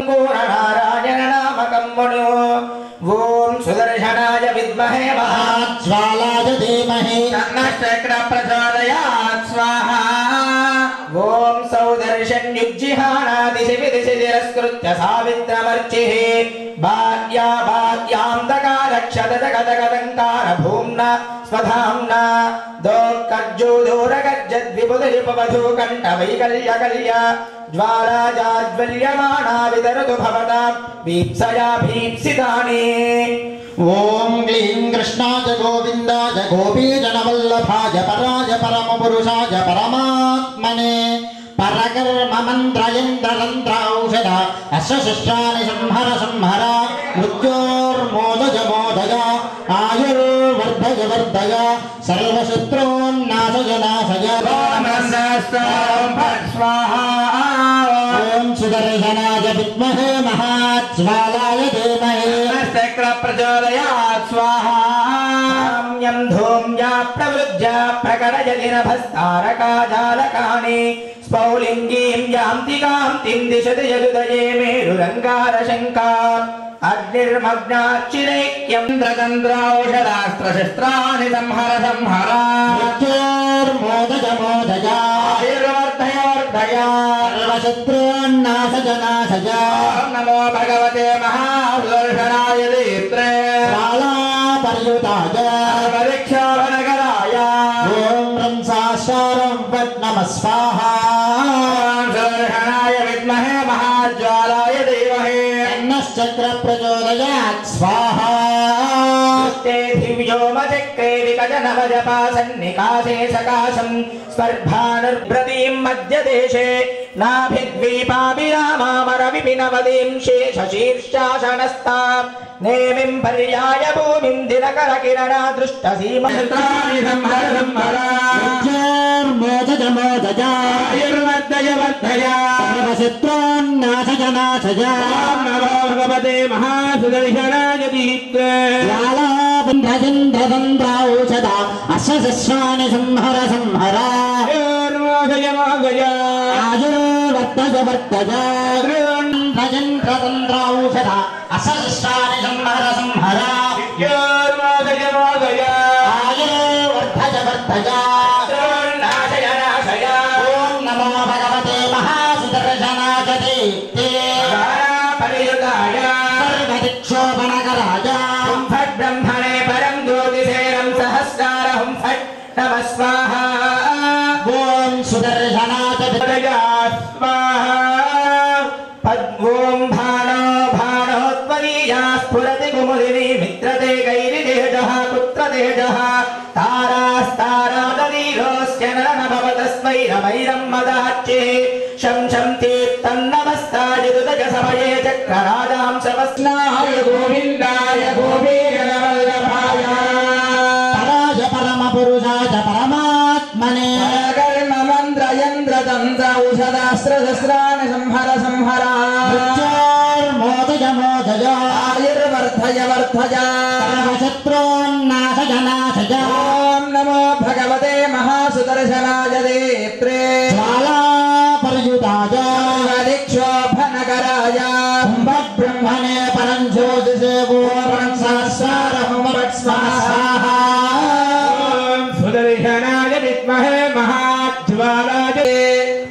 नारायण नामकम्मुनु ओम सुदर्शनाय विद्महे महाज्वालाय धीमहि तन्नः चक्र प्रचोदयात् स्वाहा ओम सौदर्शन्युज्जिहानादिशि विदिशि तिरस्कृत्य सावित्रमर्चिः भाग्या भाग्यान्तकारक्षत जगदगदङ्कार भूम्ना स्वधाम्ना दोर्कज्जोदोरगज्जद्विपुदरिपवधूकण्ठवैकल्यकल्य ज्वालाजाज्वल्यमाना विदरतु भवतां भीप्सया भीप्सितानि ओम क्लीं कृष्णाय गोविन्दाय गोपीजनवल्लभाय पराय परमपुरुषाय परमात्मने परकर्म मन्त्रयन्त्रतन्त्र औषध अश्वशस्त्राणि संहर संहर मृत्योर्मोदय मोदय आयुर्वर्धय वर्धय सर्वशत्रून्नाशय नाशय स्वाहा ओम सुदर्शनाय विद्महे महाज्वालाय धीमहि चक्र प्रचोदयात् स्वाहा यं धूम्या प्रवृज्य प्रकटयति नभस्तारकाजालकानि स्फौलिङ्गीं यान्ति कान्तिं दिशति यदुदये मेरुरङ्गारशङ्का अग्निर्मग्नाच्चिरैक्यं तन्त्रौषधास्त्रशस्त्राणि संहर संहर मृत्योर्मोदय मोदय आयुर्वर्धय वर्धय सर्वशत्रून्नाशय नाशय नमो भगवते महासुदर्शनाय दीप्त्रे ज्वालापर्युताय सर्वदीक्षाभनकराय ओम रंसाशारं वत् नमः स्वाहा सुदर्शनाय विद्महे महाज्वालाय धीमहि तन्नश्चक्र प्रचोदयात् स्वाहा ते दिव्योमचक्रे विकटनवजपासन्निकासे सकाशं स्पर्भानुर्भृतीं मध्यदेशे नाभिद्वीपाभिरामामरविपिनवदीं शेषशीर्षासनस्तां नेमिं पर्याय भूमिं दिनकरकिरणा दृष्टसीमन्त्राणि संहर संहर मृत्योर्मोदय मोदय आयुर्वर्धय वर्धय सर्वशत्रून्नाशय नाशय नमो भगवते महासुदर्शनाय दीप्त्रे ज्वालाबन्धचन्द्रतन्त्रौषध अश्वशस्त्राणि संहर संहर आयुर्वर्धय वर्धय आयुर्वर्धय वर्धय चन्द्रतन्त्रौषध अश्वशस्त्राणि संहर संहर आयुर्वर्धय वर्धय आयुर्वर्धय वर्धय नाशय नाशय ओम नमो भगवते महासुदर्शनाय दीप्ते परियुताय सर्वदिक्षोभनकराय हुं फट् ब्रह्मणे परं ज्योतिषेरं सहस्रारहुं फट् नमः स्वाहा ओम सुदर्शनाय स्वाहा ॐ भाणो भाणोत्पदीया स्फुरति कुमुदिनी मित्रते गैरितेजः पुत्रतेजः तारास्तारादीरोऽस्य नरन भवतस्मै रमैरं मदाच्चिः शं शं तीर्थन्नमस्ताय दुदजसमये चक्रराजां सवस्नाय गोविन्दाय गोपीजनवल्लभाय पराय परमपुरुषाय परमात्मने कर्ममन्त्रयन्त्रतन्त्र औषधास्त्रशस्त्राणि संहर संहर मृत्योर्मोदय मोदय आयुर्वर्धय वर्धय सर्वशत्रून्नाशय नाशय ॐ नमो भगवते महासुदर्शनाय दीप्त्रे ज्वालापर्युताय दिक्षोभनकराय ब्रह्मणे परं ज्योतिषे ओम सहस्रारहुं वत् स्वाहा सुदर्शनाय विद्महे महाज्वालाय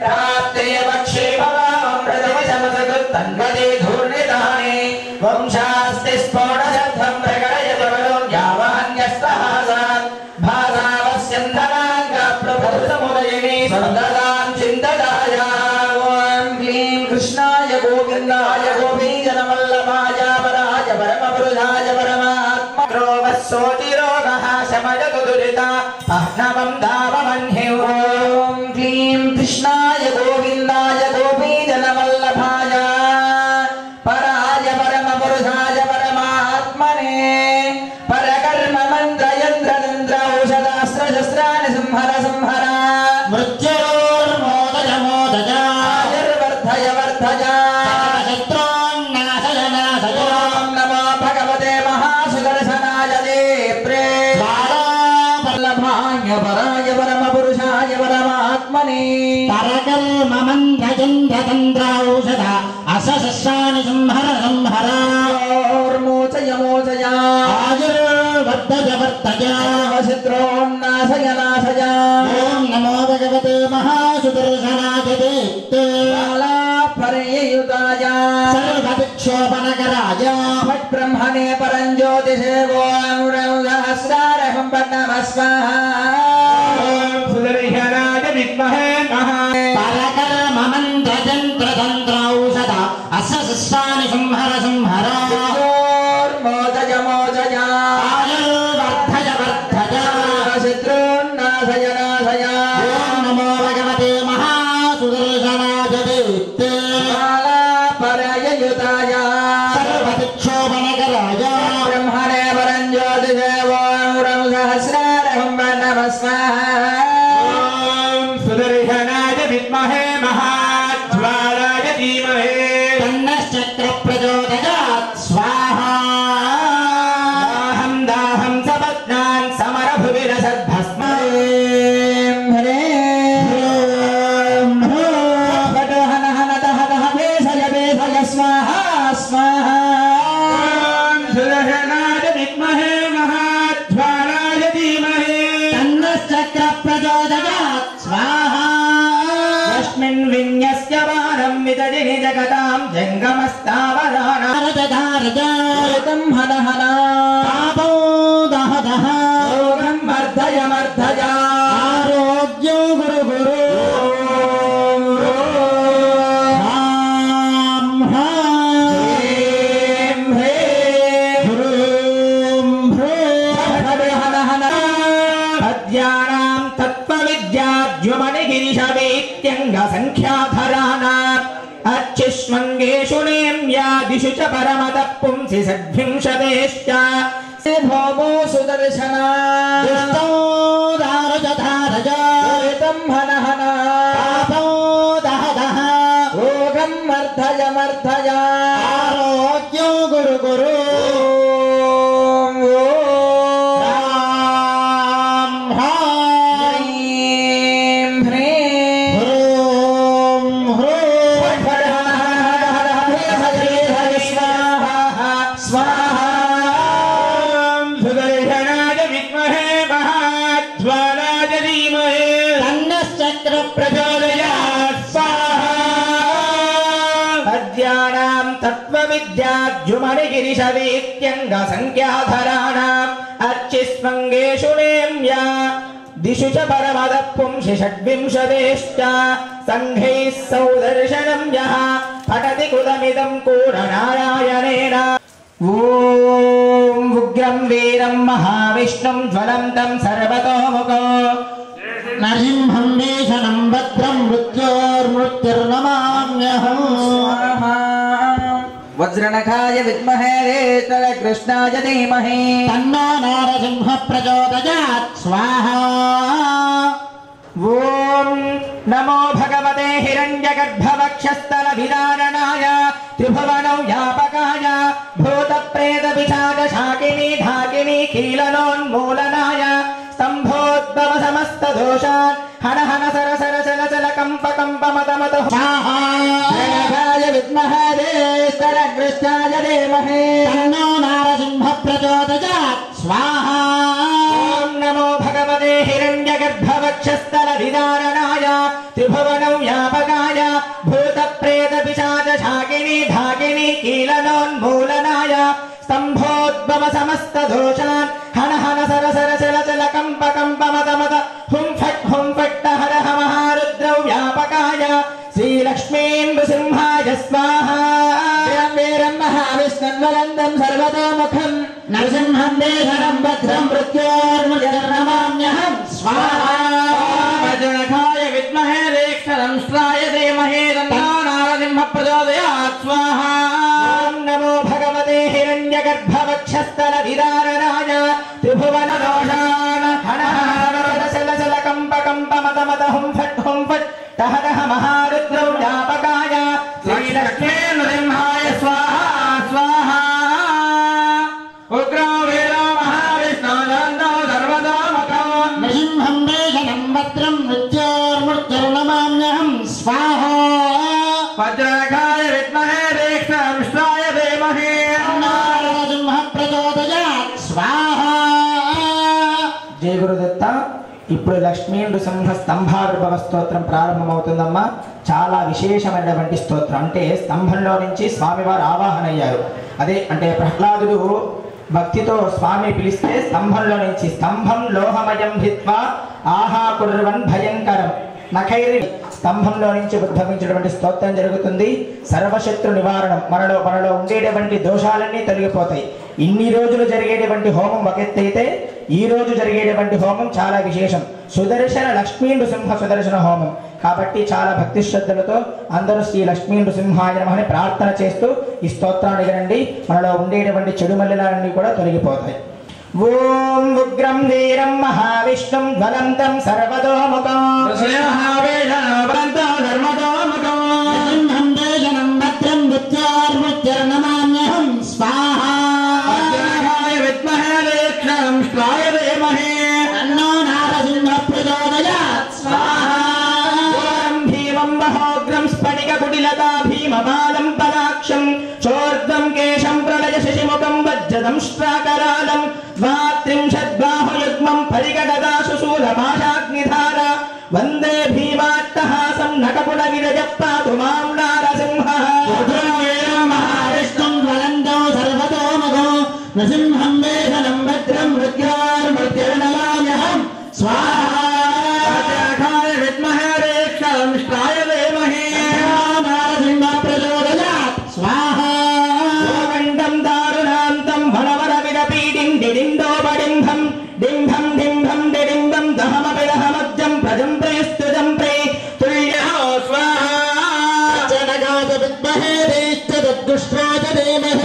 प्राप्ते वक्षे भवामृतमशमसकृत्तन्वते धूर्णितानि वंशास्ति स्फोटशब्दं प्रकटयति बलं यावान्यस्तहासात् भासावस्यन्धनाङ्गप्रभुसमुदयिनी सन्ददां चिन्तदाय ॐ क्लीं कृष्णाय गोविन्दाय गोपीजनवल्लभाय पराय परमपुरुषाय परमात्मा क्रोवस्सोतिरोगः शमयतु दुरिता अह्नवं दावमह्नि ॐ क्लीं कृष्णाय गोविन्दाय गोपीजनवल्लभाय पराय परमपुरुषाय परमात्मने परकर्म मन्त्रयन्त्रतन्त्र औषधास्त्रशस्त्राणि संहर संहर मृत्योर्मोदय मोदय आयुर्वर्धय वर्धय सर्वशत्रून्नाशय नाशय ॐ नमो भगवते महासुदर्शनाय दीप्त्रे ज्वालावल्लभाय पराय परमपुरुषाय परमात्मने परकर्म मन्त्रयन्त्रतन्त्र औषध असशस्राणि संहर संहर मोचय मोचय आयुर्वर्धय वर्धय वसित्रोन्नाशय नाशय ॐ नमो भगवते महासुदर्शनाय देत्ते बालापरयुताय सर्वविक्षोभनकराय ब्रह्मणे परञ्ज्योतिषे सहस्रारहं नमः स्वाहा सुदर्शनाय विद्महे परकर्ममन्त्रतन्त्रतन्त्रौषध असशस्राणि संहर संहर मोदय मोदय आयुर्वर्धय वर्धय शत्रून्नाशय नाशय ॐ नमो भगवते महासुदर्शनाय देत्ते बालापरयुताय सर्वविक्षोभनकराय ब्रह्मणे परञ्ज्योतिषे सहस्रारहं नमः स्वाहा सुदर्शनाय विद्महे महाज्वालाय धीमहि तन्नश्चक्र प्रचोदयात् स्वाहा दाहं दाहं सपत्नान् समरभुविरसद्भस्म स्वाहा स्वाहा सुदर्शनाय विद्महे महाज्वालाय धीमहि तन्नश्चक्र प्रचोदयात् स्वाहा यस्मिन् विन्यस्य वारं विदधिनि जगतां जङ्गमस्तावराणां भारतधारजातं हन हन पापो दह दह योगं मर्दय मर्दय आरोग्यो गुरु गुरु संख्याधराणाम् अच्छिष्मङ्गेषु नेम्यादिषु च परमतः पुंसि षड्विंशतेश्च भोमो सुदर्शना दुष्टो दारजधारजातं हन हन पापो दह दह रोगं मर्दय मर्दय आरोग्यो गुरु गुरु तत्त्वविद्याद्युमणिगिरिशवीत्यङ्गसङ्ख्याधराणाम् अर्चिस्मङ्गेषु नेम्या दिशु च परमदः पुंसि षड्विंशतेश्च सङ्घैः सौदर्शनं यः पठति कुतमिदं कूढनारायणेन ॐ उग्रं वीरं महाविष्णुं ज्वलन्तं सर्वतोमुखो नरसिंहं भीषणं भद्रं मृत्योर्मृत्युर्नमाम्यहम् वज्रनखाय विद्महे कृष्णाय धीमहि तन्नो नरसिंह प्रचोदयात् स्वाहा ॐ नमो भगवते हिरण्यगर्भवक्षस्थलभिधारणाय त्रिभुवनौ व्यापकाय भूतप्रेतपिशाचशाकिनी ढाकिनी कीलनोन्मूलनाय स्तम्भोद्भव समस्तदोषान् हन हन सर सर चल चल कम्प कम्प मत मत स्वाहाय विद्महे कृष्णाय धीमहि तन्नो नरसिंह प्रचोदयात् स्वाहा ॐ नमो भगवते हिरण्यगर्भवक्षस्थलभिधारणाय त्रिभुवनौ व्यापकाय भूतप्रेतपिशाचशाकिनी ढाकिनी कीलनोन्मूलनाय स्तम्भोद्भव समस्तदोषान् हन हन सर सर चल चल कम्प कम्प मत मत हुं फट् हर महारुद्रौ व्यापकाय श्रीलक्ष्मीन्द्रसिंहाय स्वाहा वीरं महाविष्णुवलन्दं सर्वतोमुखं नरसिंहं भीषणं भद्रं मृत्योर्मृत्युर्नमाम्यहम् स्वाहा वज्रनखाय विद्महे रेक्षरंष्ट्राय धीमहि तन्नो नरसिंह प्रचोदयात् स्वाहा ॐ नमो भगवते हिरण्यगर्भवक्षस्थलभिधारणाय त्रिभुवनदोषान् हन हन चल चल कम्प कम्प मत मत हुं फट् टहरः महारुद्रौ व्यापकाय श्रीलक्ष्मीनृसिंहाय स्वाहा स्वाहा उग्रो वीरो महाविष्णो जन्दो सर्वतोमुखो नरसिंहं भीषणं भद्रं मृत्योर्मृत्युर्नमाम्यहम् स्वाहा वज्रनखाय విద్మహే రేక్షణాయ ధీమహి నరసింహ ప్రచోదయాత్ స్వాహ. జయ గురుదత్త. ఇప్పుడు లక్ష్మీ నృసింహ స్తంభావిర్భవ స్తోత్రం ప్రారంభమవుతుందమ్మా. చాలా విశేషమైనటువంటి స్తోత్రం. అంటే స్తంభంలో నుంచి స్వామివారు ఆవాహన అయ్యారు. అదే అంటే ప్రహ్లాదుడు భక్తితో స్వామి పిలిస్తే స్తంభంలో నుంచి స్తంభం లోహమయం భిత్వా ఆహా కుర్వన్ భయంకరం నఖైరి స్తంభంలో నుంచి ఉద్భవించినటువంటి స్తోత్రం జరుగుతుంది. సర్వశత్రు నివారణం, మనలో ఉండేటువంటి దోషాలన్నీ తొలగిపోతాయి. ఇన్ని రోజులు జరిగేటువంటి హోమం ఒక ఎత్తైతే ఈ రోజు జరిగేటువంటి హోమం చాలా విశేషం. సుదర్శన లక్ష్మీ నృసింహ సుదర్శన హోమం కాబట్టి చాలా భక్తి శ్రద్ధలతో అందరూ శ్రీ లక్ష్మీ నృసింహాయ నమః అని ప్రార్థన చేస్తూ ఈ స్తోత్రాన్ని వినండి. మనలో ఉండేటువంటి చెడు మలినాలన్నీ కూడా తొలగిపోతాయి. ఓం ఉగ్రం వీరం మహావిష్ణుం జ్వలంతం సర్వతోముఖం నరసింహం దేశనం భద్రం మృత్యోర్మృత్యుర్నమామ్యహం స్వాహ. విద్మహే రేక్షణాయ ధీమహి తన్నో నరసింహ ప్రచోదయాత్ స్వాహ. భీమం మహోగ్రం స్ఫటిక కుటిలతా భీమబాలం పరాక్షం చోర్ధ్వం కేశం ప్రళయ శశిముఖం వజ్రదం శ్రాకరాలం ద్వాత్రింశద్బాహుయుగ్మం పరిగడదాశు శూలమాశాగ్నిధార వందే భీమాట్టహాసం నకపుల విరజ పాతు మాం నారసింహః. మహావిష్ణుం జ్వలంతో సర్వతోముఖో నరసింహం దేశనం భద్రం మృత్యోర్మృత్యుర్నమామ్యహం స్వాహ. విద్మహే రేక్షణాయ ధీమహి నరసింహ ప్రచోదయాత్ స్వాహ. గోగండం దారుణాంతం వనవర విడపీడిం డిడిండోపడింభం డింభం డింభం డిడింబం దహమపిడహమజ్జం ప్రజం ప్రేస్తుజం ప్రే తుల్యః స్వాహా. జనగాత విద్మహే రేష్టదుష్ట్రాచ ధీమహి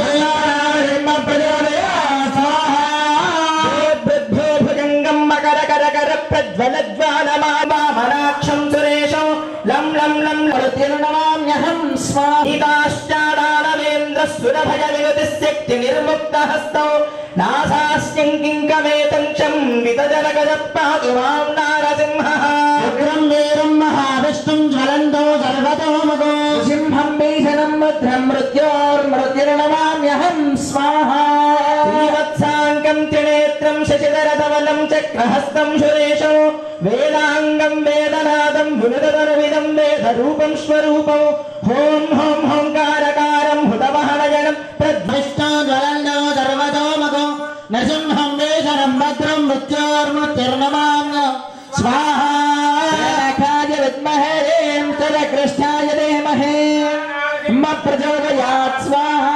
భుజంగం మకర కర కర ప్రజ్వలజ్వాలమామనాక్షం సురేశం లం లం లం నమామ్యహం స్వాహ. గీతాశ్చాడానవేంద్ర సురభయ విగతిశక్తి నిర్ముక్త హస్తౌ నాసాస్యం కింకమేతంక్షం వితజనగజ పాతు మాం నారసింహః. ఉగ్రం వీరం మహావిష్ణుం జ్వలంతో సర్వతోముఖో సింహం భీషణం భద్రం మృత్యోర్మృత్యుర్నమామ్యహం స్వాహ. శ్రీవత్సాంగం త్రినేత్రం శశిధరధవలం చక్రహస్తం సురేశం వేదాంగం వేదనాదం వినుదతనువిదం వేదరూపం స్వరూపం హోం హోం హోంకారకారం హుతవహనయనం విష్ణు జ్వలంతో సర్వతోముఖో నరసింహం దేశనం భద్రం మృత్యోర్మృత్యుర్నమామ్యహం స్వాహ. ప్రజనకాయ విద్మహే కృష్ణాయ ధీమహి ప్రచోదయాత్ స్వాహా.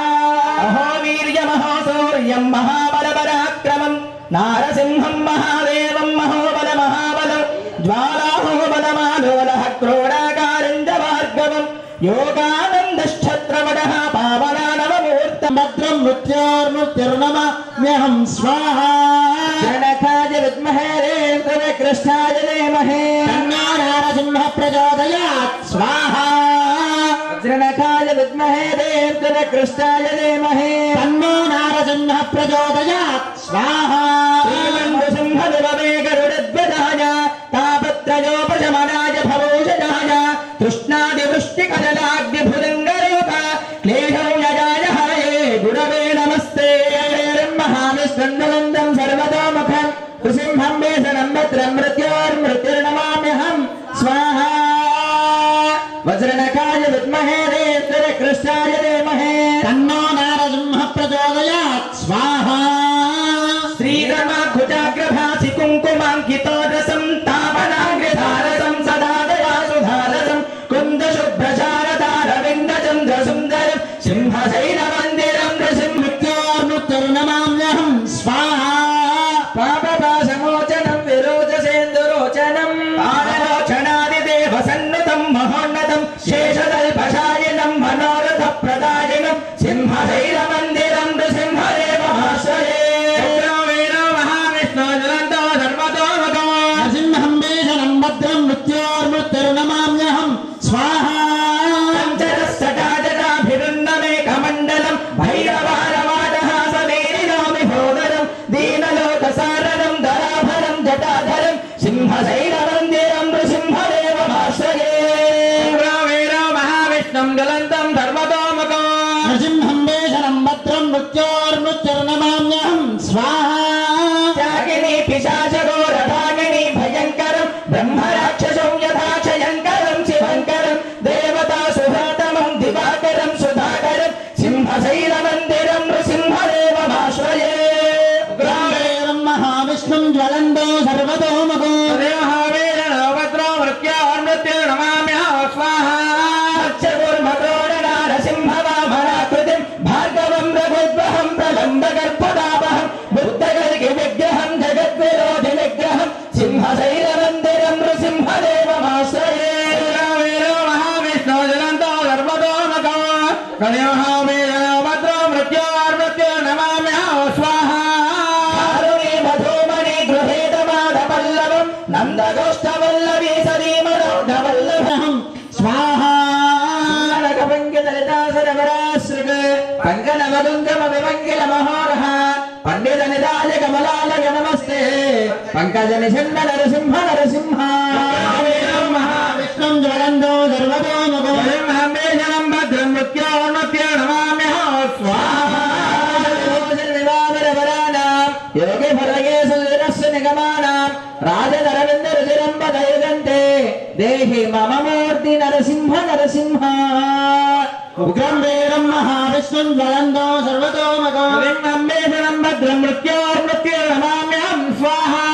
అహో వీర్యమహో శౌర్యం మహాబలపరాక్రమం నారసింహం మహాదేవం మహోబల మహాబలం జ్వాలాహోబలమాలోలః క్రోడాకారం చ భార్గవం యోగానందశ్ఛత్రవడః పావనానవమూర్తం భద్రం మృత్యోర్మృత్యుర్నమామ్యహం స్వాహ. జనకాయ విద్మహే కృష్ణాయ ధీమహి తన్నో నరసింహ ప్రచోదయాత్ స్వాహ. వజ్రణకాయ విద్మహే కృష్ణాయ ధీమహి తన్నో నరసింహ ప్రచోదయాత్ స్వాహ. శ్రీమన్సింహదివమే గరుడధ్వజాయ తాపత్రయోపశమనాయ భవౌషజాయ తృష్ణాదివృష్టికజలాగ్నిభుజంగరూప క్లేశౌజాయ హరయే గురవే నమస్తే. మహావిష్ణుందం సర్వతోముఖం నృసింహం వేషణం భద్రం మృత్యోర్మృత్యుర్నమామ్యహం స్వాహ. వజ్రణకాయ విద్మహే కృష్ణాయ ధీమహి తన్నో నరసింహ ప్రచోదయాత్ స్వాహ. శ్రీరమాకుజాగ్రభాసి కుంకుమాంకితోరసం తాపనాగ్రధారసం సదా దయాసుధారసం కుందశుభ్రశారదారవిందచంద్రసుందరం సింహశైలమందిరం మృత్యోర్మృత్యుర్నమామ్యహం స్వాహ. పాపపాశమోచనం విరోచసేందురోచనం పాదలోచనాదిదేవ సన్నుతం మహోన్నతం శేషదల్పశాయనం మనోరథ ప్రదాయనం సింహశైలమందిరం నృసింహదేవమాశ్రయే. మహావిష్ణు జ్వలంతో సర్వతోముఖం నరసింహం వేషణం భద్రం మృత్యోర్మృత్యుర్నమామ్యహం స్వాహ. పంచరస్సటాజటాభిరున్నమేకమండలం భైరవారవాటహాసమేరిలోమిభోదరం దీనలోకసారణం ధరాభరం జటాధరం సింహశైలమందిరం నృసింహదేవమాశ్రయే. మహావిష్ణుం జ్వలంతం ధర్మతో मृत्युर्नमाम्यहं स्वाहा त्यागिनी पिशाचघोरभागिनी भयङ्करं ब्रह्मराक्षसं यथा क्षयङ्करं शिवङ्करं देवतासुभातमं दिवाकरं सुधाकरं सिंहशैलमन्दिरं नृसिंहदेवमाश्रये उग्रं महाविष्णुं ज्वलन्तो सर्वतोमुखो नरसिंहवामनाकृतिं भार्गवं रघुद्वहं प्रलम्बगर्भदावहं बुद्धगर्ग विग्रहं जगद्विरोधि विग्रहं सिंहशैलमन्दिरं नृसिंहदेवमाश्रये महाविष्णु जलन्तो सर्वतोमुखो मृत्योर्मृत्योर्नमाम्यहं स्वाहा कारुणे मधुमणि गृहेतमाधपल्लवं नन्दगोष्ठवल्लभी सदीमनोढवल्लभं स्वाहा पंकनवदुंगमविमंगिलमहोरः पंडितनिदाय कमलालय नमस्ते पंकजनिषण्ण नरसिंह नरसिंह महाविष्णुं ज्वलन्तो सर्वतोमुखो ब्रह्ममेशनं भद्रं मृत्योर्नमाम्यहं स्वाहा योगे भरगे सुरस्य निगमानां राजनरविन्दरुचिरं पदयुगन्ते देहि मम मूर्ति नरसिंह नरसिंह उग्रं वीरं महाविष्णुं ज्वलन्तो सर्वतोमुखो ब्रह्ममेशनं भद्रं मृत्योर्नमाम्यहं स्वाहा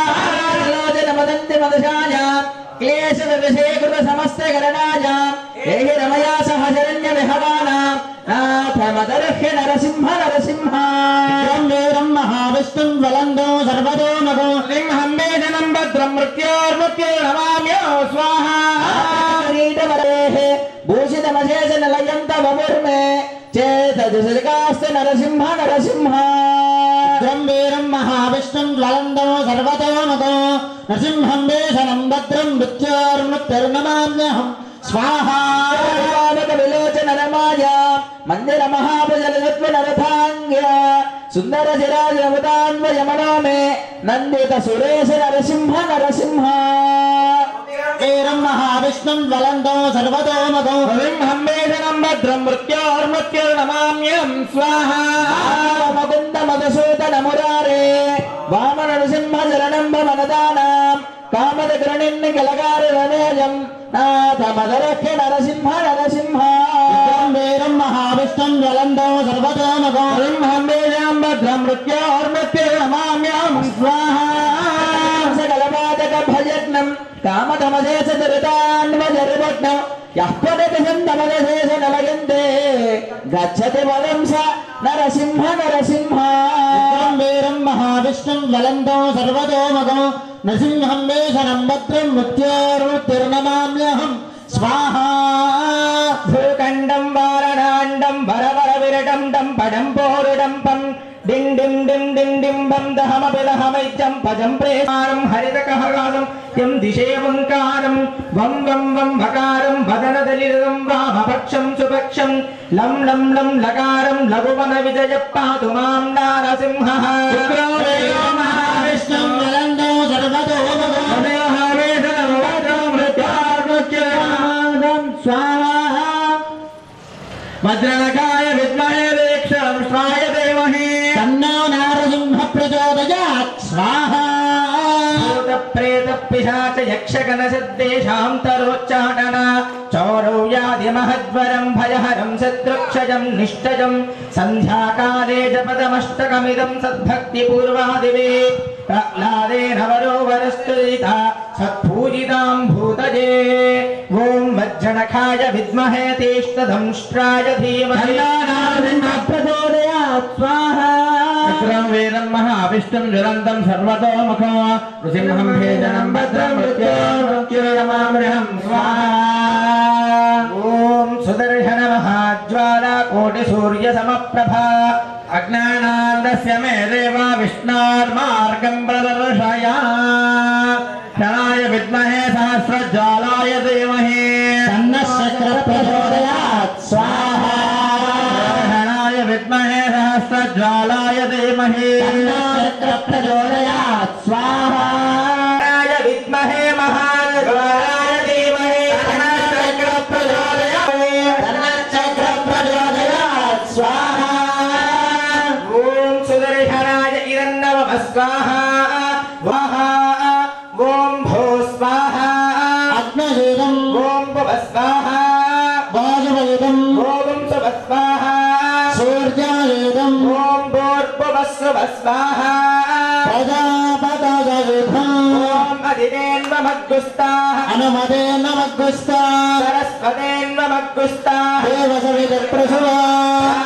वदन्ति मदशायां क्लेशविषयकृत समस्तगणनायां एहि रमया सह शरण्य विहवानां नाथ मदर्ह्य नरसिंह नरसिंह उग्रं वीरं महाविष्णुं ज्वलन्तो सर्वतोमुखो ब्रह्ममेशनं भद्रं मृत्योर्नमाम्यहं स्वाहा भूषितमशेषनिलयं तव मुर्मे चेतजुषिकास्ते नरसिंह नरसिंह उग्रं वीरं महाविष्णुं ज्वलन्तो सर्वतोमुखो नरसिंहं वेशनं भद्रं मृत्योर्नमाम्यहं स्वाहा विलोचन रमाया मंदिर महाभुजलत्व नरथांग्य सुंदर शिराजमुदान्वयमनो मे नंदित सुरेश नरसिंह नरसिंह वीरं महाविष्णुं ज्वलन्तो सर्वतोमुखो ब्रह्ममेशनं भद्रं मृत्योर्नमाम्यहं स्वाहा मुकुंद मधुसूदन मुरारे वामन नरसिंह शरणं भवनदानां कामद गृणिन् कलकार रमेयं नाथ मदरख्य नरसिंह नरसिंह उग्रं वीरं महाविष्णुं ज्वलन्तो सर्वतोमुखो ब्रह्ममेशनं भद्रं मृत्योर्नमाम्यहं स्वाहा सकलपादक भयज्ञं कामदमशेष दुरितान्वजर्वज्ञं यः पदकशन्दमदशेष नलयन्ते गच्छति पदं स नरसिंह नरसिंह उग्रं वीरं महाविष्णुं ज्वलन्तो सर्वतोमुखो नरसिंहं वेशनं भद्रं मृत्योर्नमाम्यहं स्वाहा भूखण्डं वारणाण्डं वरवर विरटं डं पडं पोरुडं पं डिं डिं डिं डिं डिं बं दहमपि दहमैत्यं पजं प्रेमारं हरितकहगानं यं दिशेवङ्कारं वं वं वं भकारं वदनदलितं वामपक्षं सुपक्षं लं लं लं लकारं लघुवनविजय पातु मां नारसिंहः उग्रं वीरं महाविष्णुं ज्वलन्तो सर्वतोमुखो स्वाहा वज्रनखाय विद्महे दीक्षाय देमहि तन्नो नरसिंह प्रचोदयात् स्वाहा प्रेत पिशाच यक्षगण सिद्धेषां तरोच्चाटन चौरौ यादि महद्वरं भयहरं शत्रुक्षयं निष्ठजं सन्ध्याकाले जपदमष्टकमिदं सद्भक्तिपूर्वादिवे प्रह्लादेन वरो वरस्तुलिता सत्पूजितां भूतये ॐ वज्रनखाय विद्महे तीक्ष्णदंष्ट्राय धीमहि नरसिंह प्रचोदयात् स्वाहा उग्रं वीरं महाविष्णुं ज्वलन्तं सर्वतोमुखो नृसिंहं भेदनं भद्रं मृत्योर्नमाम्यहं स्वाहा ॐ सुदर्शन महाज्वाला कोटिसूर्यसमप्रभा अज्ञानान्दस्य मे देवा विष्णोर्मार्गं प्रदर्शय क्षणाय विद्महे सहस्रज्वालाय धीमहि तन्नः शक्रः प्रचोदयात् स्वाहा क्षणाय विद्महे सहस्रज्वालाय धीमहि तन्नः शक्रः प्रचोदयात् स्वाहा विद्महे महाज्वालाय धीमहि तन्नः शक्रः प्रचोदयात् स्वाहा ॐ स्वाहा ओम अधिदेन्वमग्गुस्ताः सरस्वतेन्वमग्गुस्ताः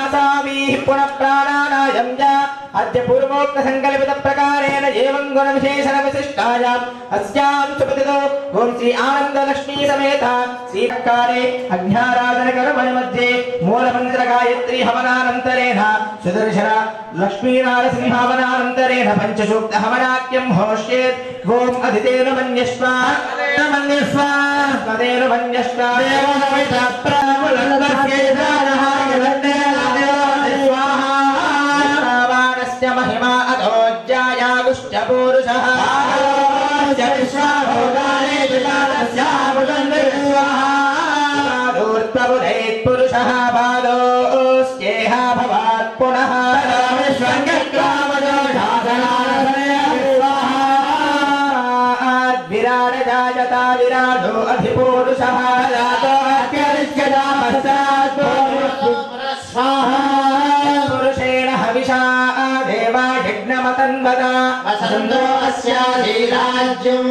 आसामीः पुनः प्राणानायं च अद्य पूर्वोक्त संकल्पित प्रकारेण एवं गुण विशेषण विशिष्टायाम् अस्यां सुपतितो ओम श्री आनंद लक्ष्मी समेत श्रीकारे अज्ञाराधन कर्मणि मध्ये मूलमंत्र गायत्री हवनानन्तरेण सुदर्शन लक्ष्मी नारसिंह हवनानन्तरेण पंचसूक्त हवनाख्यं होष्येत् ओम अधितेन मन्यस्व तदेन मन्यस्व देवसमित प्रमुलन्दस्येदानः महिमा अधोज्यायागुश्च पुरुषः धूर्तबुधैत् पुरुषः पादोस्येह भवात् पुनः विराट जायता विराटो अधिपुरुषः पुरुषेण हविषा देवा यज्ञमतन्वदा वसन्तो अस्याधिराज्यं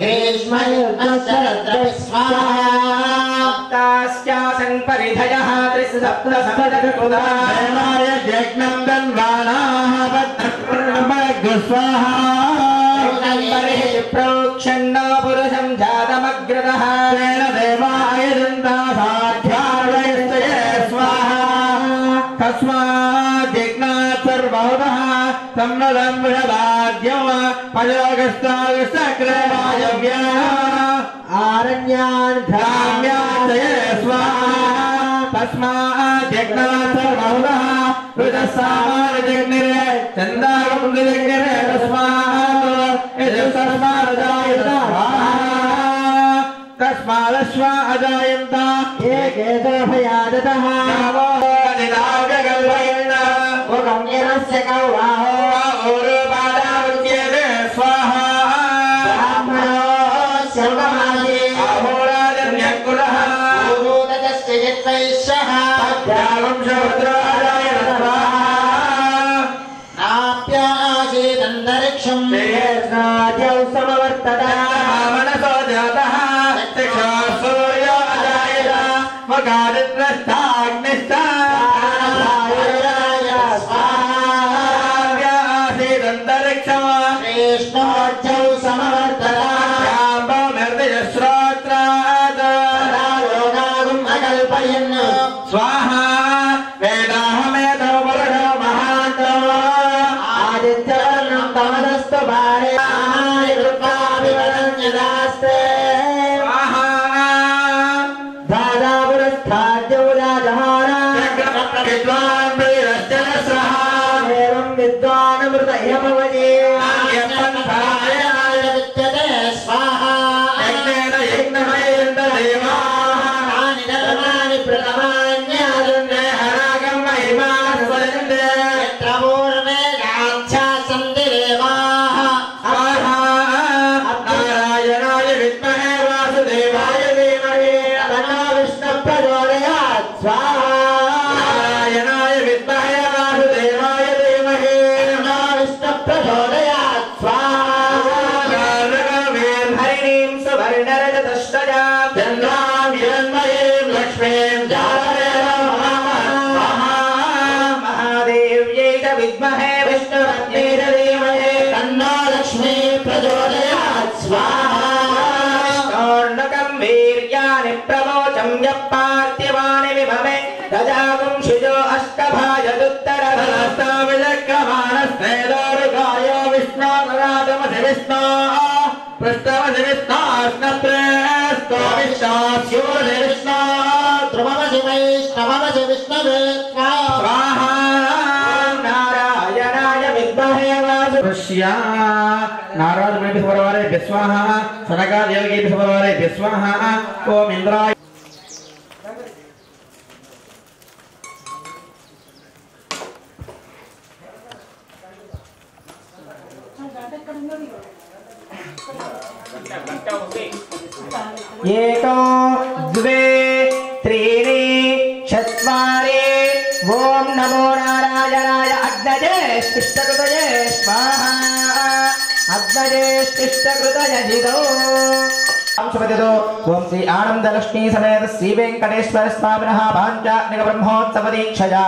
ग्रीष्मयुक्तशरद्रविस्वाहास्यासन् परिधयः त्रिसप्तसप्तकृताय यज्ञं तन्वानाः पद्मस्वाहा प्रोक्षन्न पुरुषं जातमग्रतः तेन देवायजन्ता साध्यार्वयस्तये स्वाहा तस्मात् यज्ञात् सर्वभूतः सम्नदं वृषदाद्यं पयोगस्तागस्तक्रमायव्यः आरण्यान् ग्राम्यान्तये स्वाहा तस्मात् यज्ञात् सर्वभूतः ऋतस्सामानजग्निरे चन्दागुण्डजग्निरे तस्मात् तस्मादश्वा अजायन्त एकेतोभयादतः स्वाहा नाप्यासीदन्तरिक्षं समवर्तता मनसो जातः सूर्यो अजायत मगादित्रस्ताग्निस्तासीदन्तरिक्षं कृष्णोज्जौ समवर्तता श्रोत्रात् योगागुम् अकल्पयन् स्वाहा वेदाहमेतो पुरुषो महान्तो आदित्यवर्णं तमदस्तु भार्याय कृत्वाभिवदन्यदास्ते स्वाहा दादापुरस्थाद्यौदाजहारा विद्वान् प्रियश्चन स्वाहा एवं विद्वान् मृत यमवजे यत्पन्थाय विद्यते स्वाहा यज्ञेन यज्ञमयेन्द्र देवाः तानि धर्माणि प्रथमान्यादन्ने हरागं महिमान् स्वजन्ते यत्र पूर्वे गाच्छासन्ति देवाः नारायणाय विद्महे वासुदेवाय धीमहि तन्नो विष्णुः प्रचोदयात् स्वाहा नारायणाय विद्महे वासुदेवाय धीमहि तन्नो विष्णुः प्रचोदयात् स्वाहा हरिणीं सुवर्णरजतश्रजां चन्द्रां हिरण्मयीं लक्ष्मीं महादेव्यै च विद्महे विष्णुपत्न्यै च धीमहि तन्नो लक्ष्मी प्रचोदयात् स्वाहा विष्णोर्नकं वीर्याणि प्रवोचं यः पार्थिवानि विभवे रजागुंशिजो अष्टभाजदुत्तरधनस्ताविचक्रमाणस्तेदोरुगाय विष्णोर्नादमसि विष्णो पृष्ठमसि विष्णोष्णत्रेस्तो विश्वास्योसि विष्णो ध्रुवमसि वैष्णवमसि विष्णवे स्वाहा नारायणाय विद्महे वासुदेवाय नारायण स्वरवारे स्वाहा सनकादेवी स्वरवारे स्वाहा ओम इंद्राय एको द्वे त्रीणि चत्वारि ओम नमो नारायणाय अग्नये अग्नजेष्टिष्टकृतये स्वाहा अग्नजेष्टिष्टकृतय जिगौ शुभदितो ओम श्री आनंद लक्ष्मी समेत श्री वेंकटेश्वर स्वामिनः पांचाग्निक ब्रह्मोत्सव दीक्षया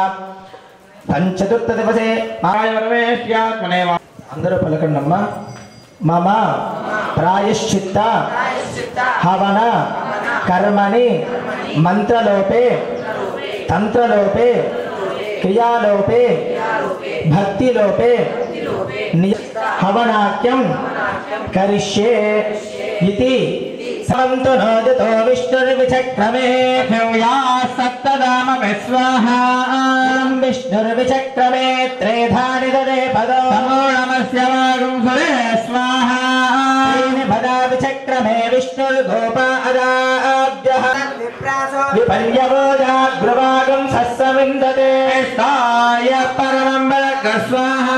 पंचतुर्थ दिवसे परमेश्यात्मने अंदरू पलकंडम्मा मम प्रायश्चित्त हवन कर्मणि मंत्रलोपे तंत्रलोपे क्रियालोपे भक्तिलोपे हवनाख्यं करिष्ये इति समन्तो नोदितो विष्णुर्विचक्रमे या सप्तदाम स्वाहा विष्णुर्विचक्रमे त्रेधानि ददे पदो नमो नमस्य वागुं सुरे स्वाहा पदा विचक्रमे विष्णुर्गोपा अदाभ्यः विपर्यवोजाग्रवागं सस्सविन्दते स्थाय परमं स्वाहा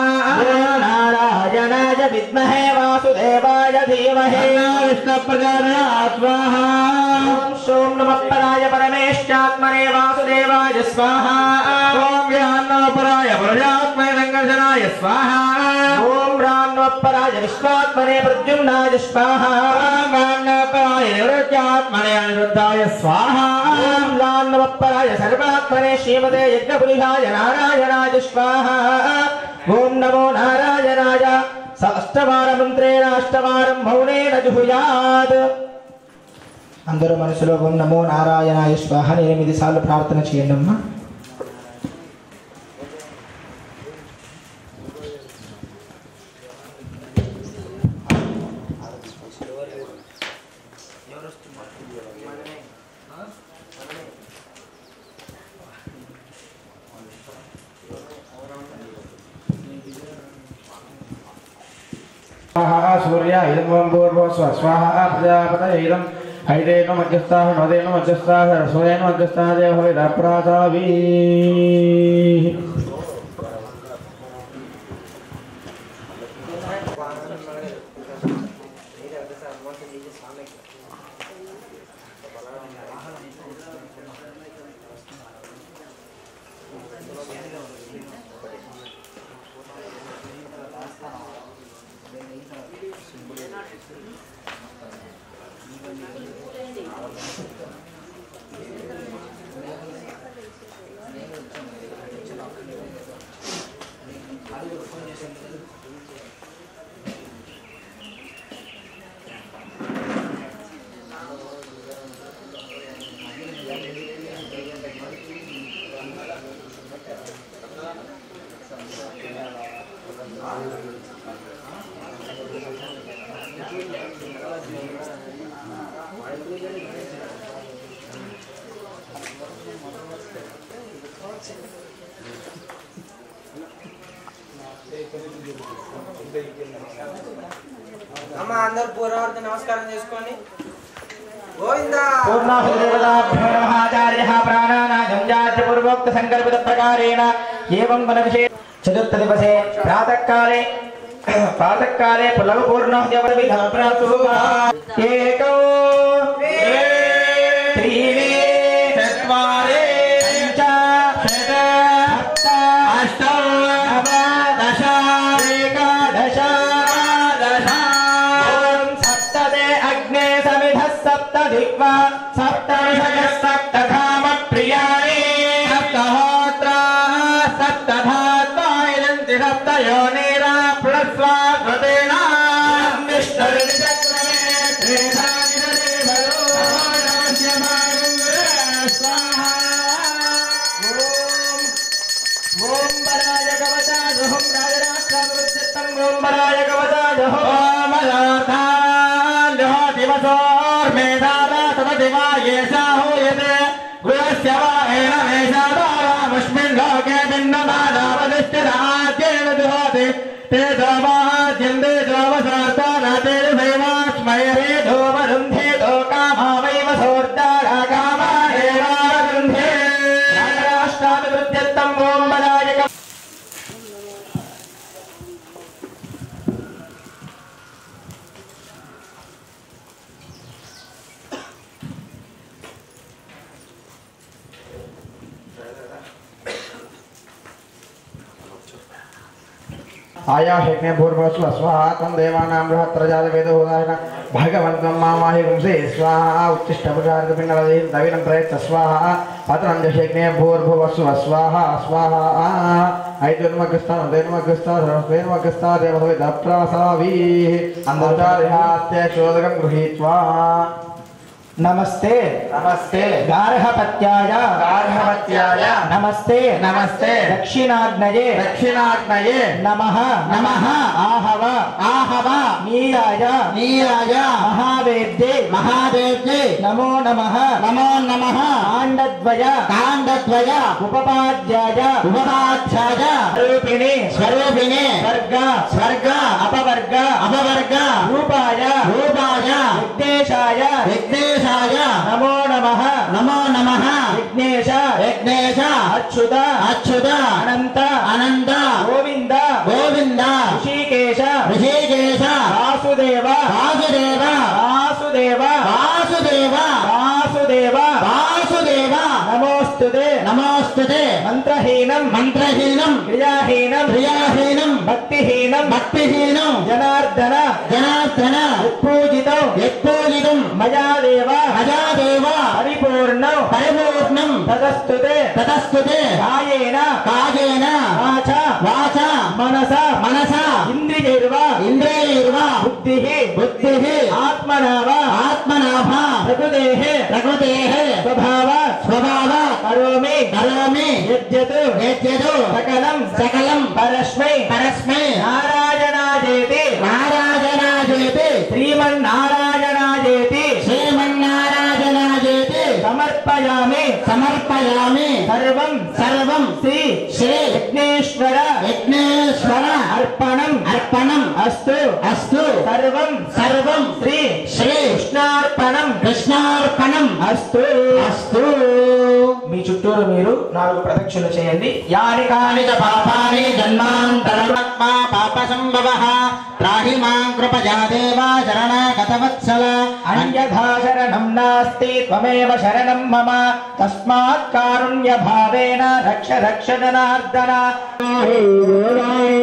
नारायणाय विद्महे वासुदेवाय धीमहि विष्णुप्रचोदयात् स्वाहा ओम नमः पराय परमेश्वरात्मने वासुदेवाय स्वाहा ओम ज्ञानोपराय प्रजात्मने रंगजनाय स्वाहा ओम रामोपराय विश्वात्मने प्रद्युम्नाय स्वाहा ओम रामोपराय निवृत्त्यात्मने अनिरुद्धाय स्वाहा ओम रामोपराय सर्वात्मने श्रीमते यज्ञपुरुषाय नारायणाय स्वाहा ओम नमो नारायणाय अष्टवारमंत्रेण अष्टवारं मौनेन जुहुयात् अंदरू मनसुलो ओम नमो नारायणाय स्वाहा 8 సార్లు ప్రార్థన చేయండి అమ్మా सूर्य इदं पूर्वस्व स्वाहा प्रजापतये इदं हैदेनो मध्यस्थाः नदेनो मध्यस्थाः रसोदेनो मध्यस्थाः देवविदप्रातावी అమ్మ అందరూ పూర్వవర్తి నమస్కారం చేసుకోండి గోవిందా పూర్ణాహుదేవతాభ్యో నమః ఆచార్యః ప్రాణానాయం జాత్య పూర్వోక్త సంకల్పిత ప్రకారేణ ఏవం వనవిషే చతుర్థ దివసే ప్రాతఃకాలే పులవ పూర్ణాహుదేవత విధా ప్రాసుభా ఏకో త్రీణి చత్వారి పంచ షట్ సప్త అష్ట నవ దశ ఏకాదశ सप्तदिक्वा सप्तऋषयः सप्तधाम प्रियाणि सप्तहोत्रा सप्तधात्वा इदन्ति सप्तयोनिरा प्लस्वा कृतेन विष्णुर्विचक्रमे त्रिधानि ददे भरो नमस्य स्वाहा ओम वराय कवचाय ओम राजराष्ट्रमुच्चित्तं ओम वराय कवचाय ओम अलार्धान् दिवसोर्मेधारा तददिवा येषा हूयते गृहस्य वा एनमेषा दारामस्मिन् लोके भिन्नमानावदिष्टिराद्येन जुहोति ते दोमाद्यन्ते दोमसार्ता न ते दैवास्मै दोमरुन्धे दोकामा वैव सोर्दारा कामा एवारुन्धे राष्ट्राभिवृद्ध्यर्थम् ओम वराय आयाहेग्ने भूर्भुवस्व स्वाहा त्वं देवानां बृहत्तरजातवेदोदायन भगवन्तं मामाहि पुंसे स्वाहा उत्तिष्ठपुषार्कपिण्डलदेहि दविनं प्रयच्छ स्वाहा पत्रं जशेग्ने भूर्भुवस्व स्वाहा स्वाहा ऐद्वन्मगस्ता देवहविदप्रासावीः अन्तर्जालिहास्त्यक्षोदकं गृहीत्वा नमस्ते नमस्ते गार्हपत्याय गार्हपत्याय नमस्ते नमस्ते दक्षिणाग्नये दक्षिणाग्नये नमः नमः आहव आहव नीराय नीराय महावेद्ये महादेव्ये नमो नमः नमो नमः काण्डद्वय काण्डद्वय उपपाद्याय उपपाध्याय स्वरूपिणे स्वरूपिणे स्वर्ग स्वर्ग अपवर्ग अपवर्ग रूपाय रूपाय विघ्नेशाय विघ्नेशाय नमो नमः नमो नमः विघ्नेश विघ्नेश अच्युत अच्युत अनंत अनंत गोविंद गोविंद ऋषिकेश ऋषिकेश वासुदेव वासुदेव वासुदेव वासुदेव वासुदेव वासुदेव नमोस्तुते नमोस्तुते मंत्रहीनं मंत्रहीनं क्रियाहीनं क्रियाहीनं भक्तिहीनं भक्तिहीनं जनार्दन जनार्दन यत्पूजितं यत्पूजितं मया देव मयादेव परिपूर्णं परिपूर्णं तदस्तुते ततस्तुते कायेन कायेन वाचा वाचा मनसा मनसा इंद्रियैर्वा इन्द्रियैर्वा बुद्धिः बुद्धिः आत्मनाव आत्मनाभ प्रकृतेः प्रकृतेः स्वभावात् स्वभावात् करोमि करोमि यद्यत् यद्यत् सकलं सकलं परस्मै परस्मै नारायणाजेति नारायणाजेति श्रीमन्नारायणाजेति श्रीमन्नारायणाजेति समर्पयामि समर्पयामि सर्वं सर्वं श्री श्री विघ्नेश्वर विघ्नेश्वर अर्पणम् अर्पणम् अस्तु अस्तु सर्वं सर्वं श्री श्री कृष्णार्पणम् कृष्णार्पणम् अस्तु अस्तु మీ చుట్టూరు మీరు 4 ప్రదక్షిణలు చేయండి యాని కాని च पापानि जन्मान्तरमात्मा पापसम्भवः त्राहि मां कृपया देवा शरणागतवत्सल अन्यथा शरणं नास्ति त्वमेव शरणं मम तस्मात् कारुण्य भावेन रक्ष रक्ष जनार्दन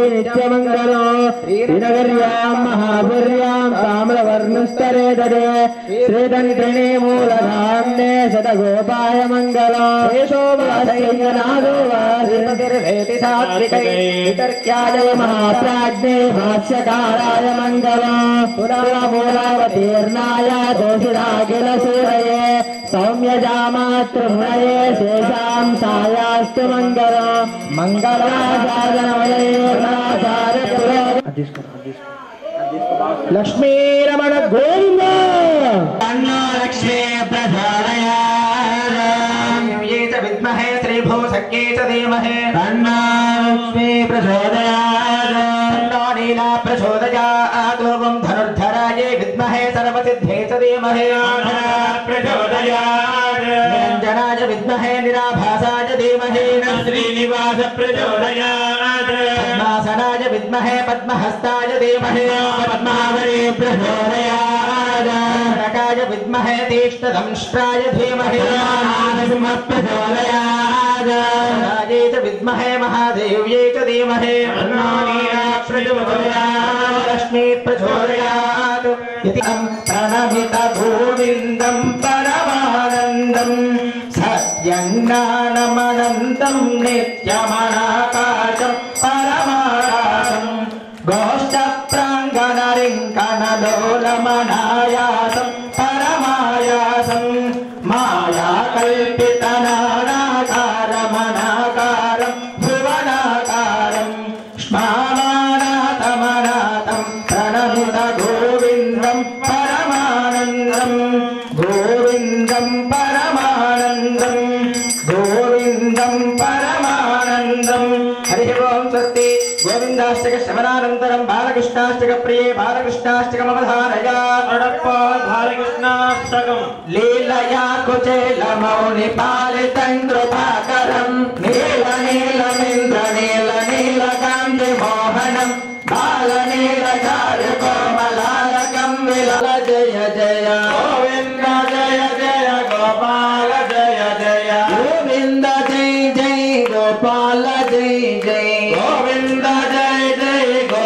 नित्यमङ्गलो श्रीनगर्यां महापुर्यां ताम्रवर्णस्तरे ददे श्रीदन्त्रिणे मूलधाम्ने शतगोपाय मङ्गलो शेषोवासैनादो वासिर्वेति सात्विकै वितर्क्याय महाप्राज्ञे भाष्यकाराय मङ्गलो पुरामूलावतीर्णाय दोषिराखिलसूरये सौम्यजामातृमुनये शेषां सायास्तु मङ्गलो मङ्गलाचारणमये लक्ष्मीरमण गोविन्द लक्ष्मी ये च विद्महे श्रीभूसख्ये च धीमहि लक्ष्मी प्रचोदयात् नीला प्रचोदयात् ॐ धनुर्धराय विद्महे सर्वसिद्धे च धीमहि प्रचोदयात् निरञ्जनाय विद्महे निराभासाय धीमहि श्रीनिवास प्रचोदयात् पद्मासनाय विद्महे पद्महस्ताय धीमहि पद्मावती प्रचोदयात् नकाय विद्महे तीक्ष्णदंष्ट्राय धीमहि प्रचोदयात् राजे च विद्महे महादेव्यै च धीमहि लक्ष्मी प्रचोदयात् इति प्रणमित गोविन्दं परमानन्दं सत्यज्ञानमनन्तं नित्यमनाकाशं परमाकाशं गोष्ठप्राङ्गणरिङ्कणलोलमनायासं परमायासं मायाकल्पितनानाकारमनाकारं भुवनाकारं स्मानातमनातं प्रणमित गोविन्दं परमानन्दं गोविन्दं परमानन्दं गोविन्दं परमानन्दं हरिः ओं स्वस्ति गोविन्दाष्टक श्रवणानन्तरं बालकृष्णाष्टक प्रिये बालकृष्णाष्टकमवधारय बालकृष्णाष्टकम् लीलया कुचेलमौनिपालितं कृपाकरं नीलनीलमिन्द्र नीलनीलकान्ति मोहनं बालनीलचारु कोमलालकं विलल जय जय गोविन्द जय जय गोपाल जय जय गोविन्द जय जय गोपाल जय जय गोविन्द जय जय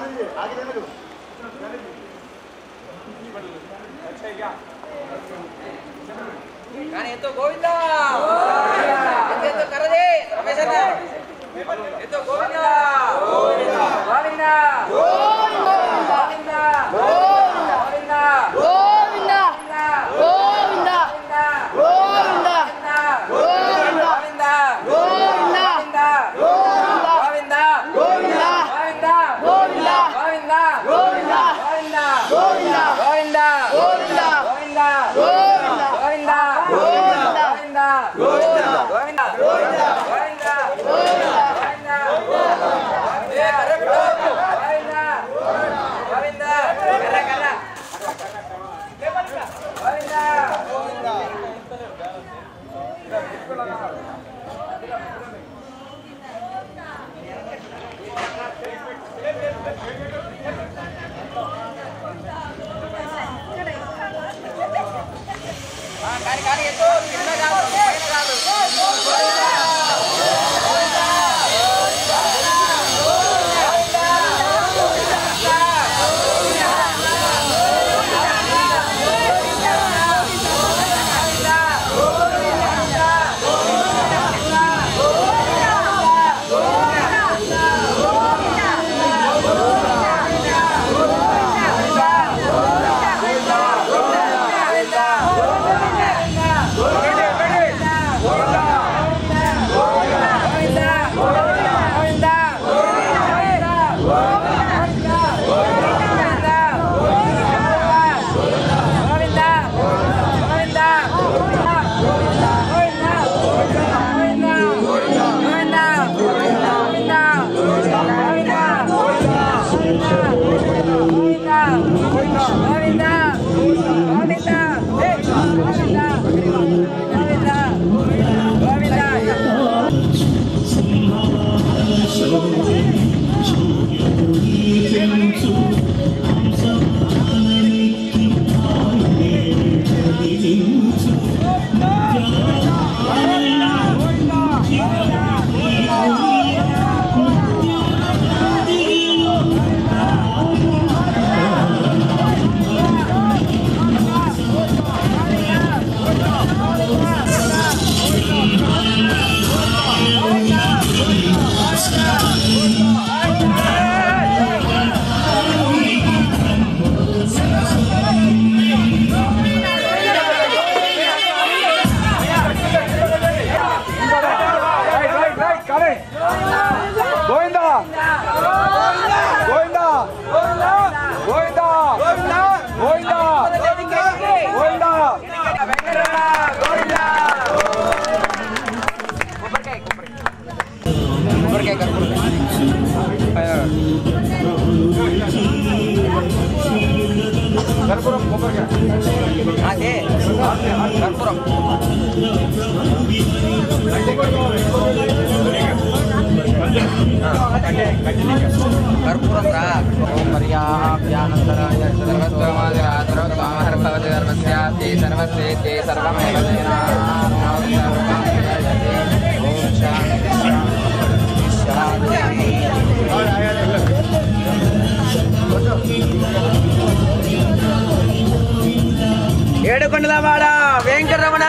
ఏడుకొండలవాడ వెంకటరమణ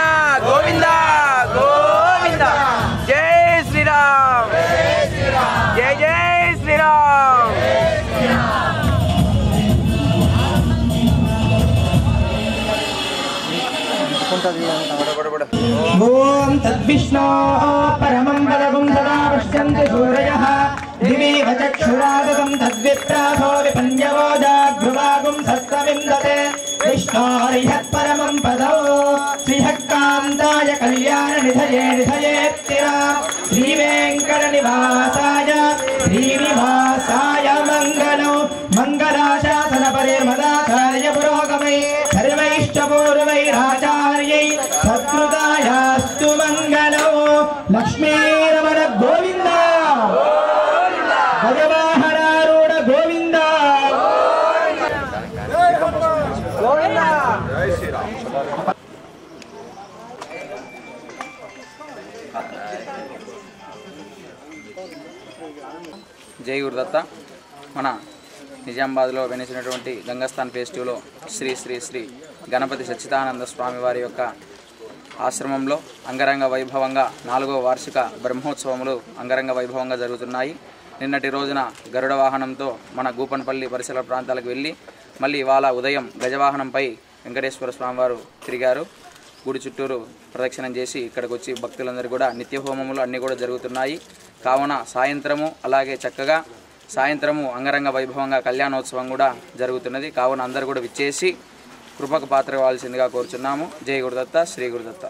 గోవింద గోవింద. జై శ్రీరామ్, జై జై శ్రీరామ్. ఓం తద్విష్ణో పరమం పదం సదా పశ్యంతి సూరయః దివేవ చక్షురాదకం తద్విప్రాసో విపంజవో జాగృవాగుం సత్సవిందతే విష్ణోరిహత్పరమం పదౌ శ్రీహక్కాంతాయ కళ్యాణ నిధయే నిధయేత్తిరా శ్రీవేంకట నివాసాయ శ్రీనివాసాయ మంగళం మంగళాశాసన పరిమదాచార్య పురోగమై సర్వైష్టపూర్వైరాచార్యై సత్కృతాయాస్తు మంగళం. లక్ష్మీరమణ గోవింద, గజవాహనారూఢ గోవింద గోవింద. జై గురుదత్త. మన నిజామాబాద్లో వెలిసినటువంటి గంగాస్థాన్ ఫెస్టివ్లో శ్రీ శ్రీ శ్రీ గణపతి సచ్చిదానంద స్వామి వారి యొక్క ఆశ్రమంలో అంగరంగ వైభవంగా 4వ వార్షిక బ్రహ్మోత్సవములు అంగరంగ వైభవంగా జరుగుతున్నాయి. నిన్నటి రోజున గరుడ వాహనంతో మన గూపన్పల్లి పరిసర ప్రాంతాలకు వెళ్ళి మళ్ళీ ఇవాళ ఉదయం గజవాహనంపై వెంకటేశ్వర స్వామివారు తిరిగారు. గుడి చుట్టూరు ప్రదక్షిణం చేసి ఇక్కడికి వచ్చి భక్తులందరూ కూడా నిత్య హోమములు అన్నీ కూడా జరుగుతున్నాయి. కావున సాయంత్రము అలాగే చక్కగా సాయంత్రము అంగరంగ వైభవంగా కళ్యాణోత్సవం కూడా జరుగుతున్నది. కావున అందరూ కూడా విచ్చేసి కృపకు పాత్ర కావాల్సిందిగా కోరుచున్నాము. జై గురుదత్త, శ్రీ గురుదత్త.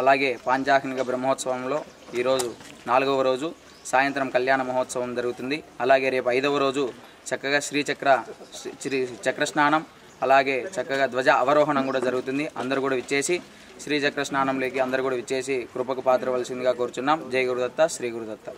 అలాగే పాంచాహ్నిక బ్రహ్మోత్సవంలో ఈరోజు 4వ రోజు సాయంత్రం కళ్యాణ మహోత్సవం జరుగుతుంది. అలాగే రేపు 5వ రోజు చక్కగా శ్రీ చక్ర స్నానం అలాగే చక్కగా ధ్వజ అవరోహణం కూడా జరుగుతుంది. అందరూ కూడా విచ్చేసి శ్రీచక్ర స్నానంలోకి అందరూ కూడా విచ్చేసి కృపకు పాత్రవలసిందిగా కోరుచున్నాం. జై గురుదత్త, శ్రీ గురుదత్త.